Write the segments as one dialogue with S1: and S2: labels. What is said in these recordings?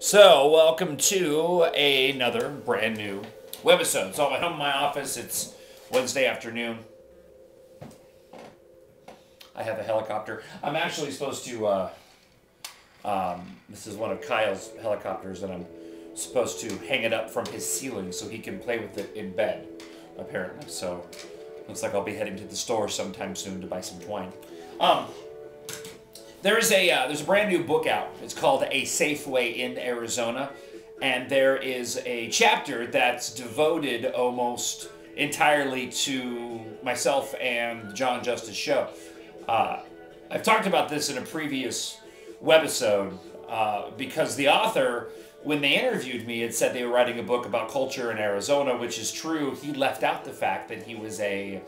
S1: So, welcome to another brand new webisode. So, I'm at home in my office. It's Wednesday afternoon. I have a helicopter. I'm actually supposed to, this is one of Kyle's helicopters, and I'm supposed to hang it up from his ceiling so he can play with it in bed, apparently. So, looks like I'll be heading to the store sometime soon to buy some twine. There's a brand new book out. It's called A Safe Way in Arizona, and there is a chapter that's devoted almost entirely to myself and the John Justice Show. I've talked about this in a previous webisode because the author, when they interviewed me, had said they were writing a book about culture in Arizona, which is true. He left out the fact that he was a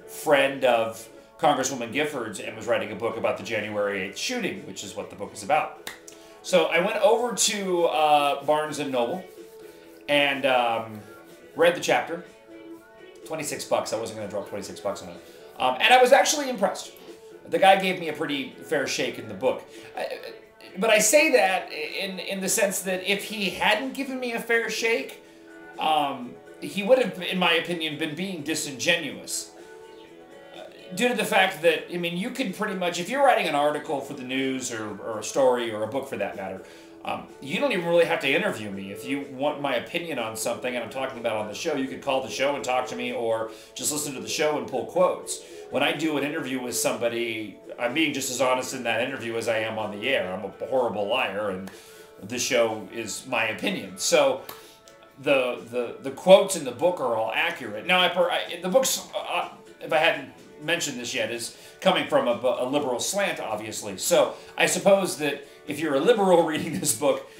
S1: friend of Congresswoman Giffords and was writing a book about the January 8th shooting, which is what the book is about. So I went over to Barnes & Noble and read the chapter. $26. I wasn't going to drop $26 on it. And I was actually impressed. The guy gave me a pretty fair shake in the book. But I say that in the sense that if he hadn't given me a fair shake, he would have, in my opinion, been being disingenuous. Due to the fact that, I mean, you can pretty much, if you're writing an article for the news or a story or a book for that matter, you don't even really have to interview me. If you want my opinion on something and I'm talking about it on the show, you could call the show and talk to me or just listen to the show and pull quotes. When I do an interview with somebody, I'm being just as honest in that interview as I am on the air. I'm a horrible liar, and the show is my opinion. So the quotes in the book are all accurate. Now, the book's, if I hadn't mentioned this yet, is coming from a liberal slant, obviously. So I suppose that if you're a liberal reading this book,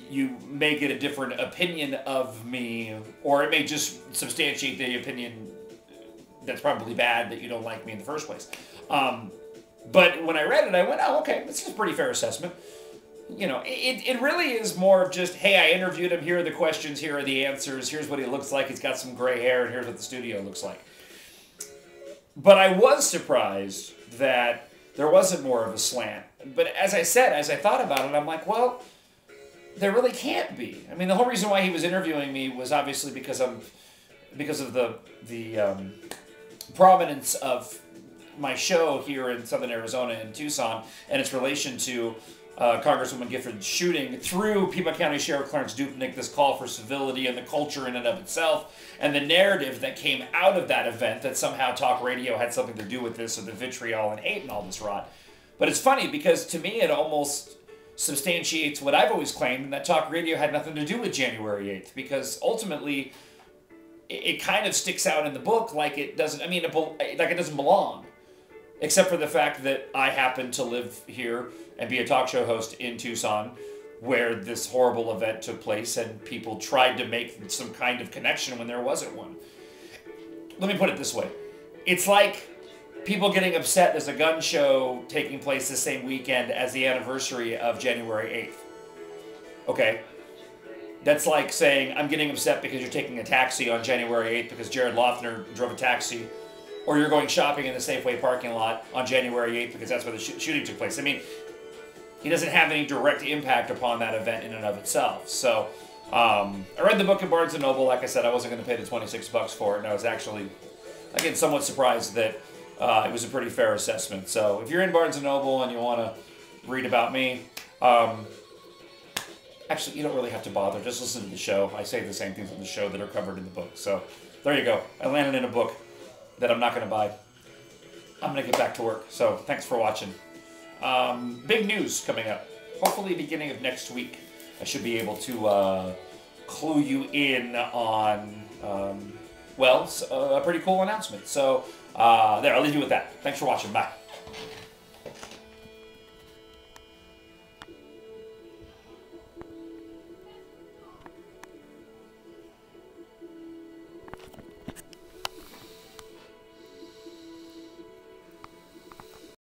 S1: you may get a different opinion of me, or it may just substantiate the opinion that's probably bad, that you don't like me in the first place. But when I read it, I went, oh, okay, this is a pretty fair assessment. You know, it really is more of just, hey, I interviewed him, here are the questions, here are the answers, here's what he looks like, he's got some gray hair, and here's what the studio looks like. But I was surprised that there wasn't more of a slant. But as I said, as I thought about it, I'm like, well, there really can't be. I mean, the whole reason why he was interviewing me was obviously because of the prominence of my show here in Southern Arizona in Tucson and its relation to Congresswoman Giffords' shooting through Pima County Sheriff Clarence Dupnick, this call for civility and the culture in and of itself, and the narrative that came out of that event that somehow talk radio had something to do with this, or the vitriol and hate and all this rot. But it's funny because to me it almost substantiates what I've always claimed, that talk radio had nothing to do with January 8th, because ultimately it kind of sticks out in the book like it doesn't, I mean, like it doesn't belong. Except for the fact that I happen to live here and be a talk show host in Tucson, where this horrible event took place and people tried to make some kind of connection when there wasn't one. Let me put it this way. It's like people getting upset there's a gun show taking place the same weekend as the anniversary of January 8th. Okay? That's like saying, I'm getting upset because you're taking a taxi on January 8th because Jared Loeffner drove a taxi, or you're going shopping in the Safeway parking lot on January 8th because that's where the shooting took place. I mean, he doesn't have any direct impact upon that event in and of itself. So, I read the book at Barnes & Noble. Like I said, I wasn't going to pay the $26 for it, and I was actually, again, somewhat surprised that it was a pretty fair assessment. So, if you're in Barnes & Noble and you want to read about me, actually, you don't really have to bother. Just listen to the show. I say the same things on the show that are covered in the book. So, there you go. I landed in a book that I'm not going to buy. I'm going to get back to work. So, thanks for watching. Big news coming up. Hopefully beginning of next week, I should be able to clue you in on, a pretty cool announcement. So, there, I'll leave you with that. Thanks for watching. Bye.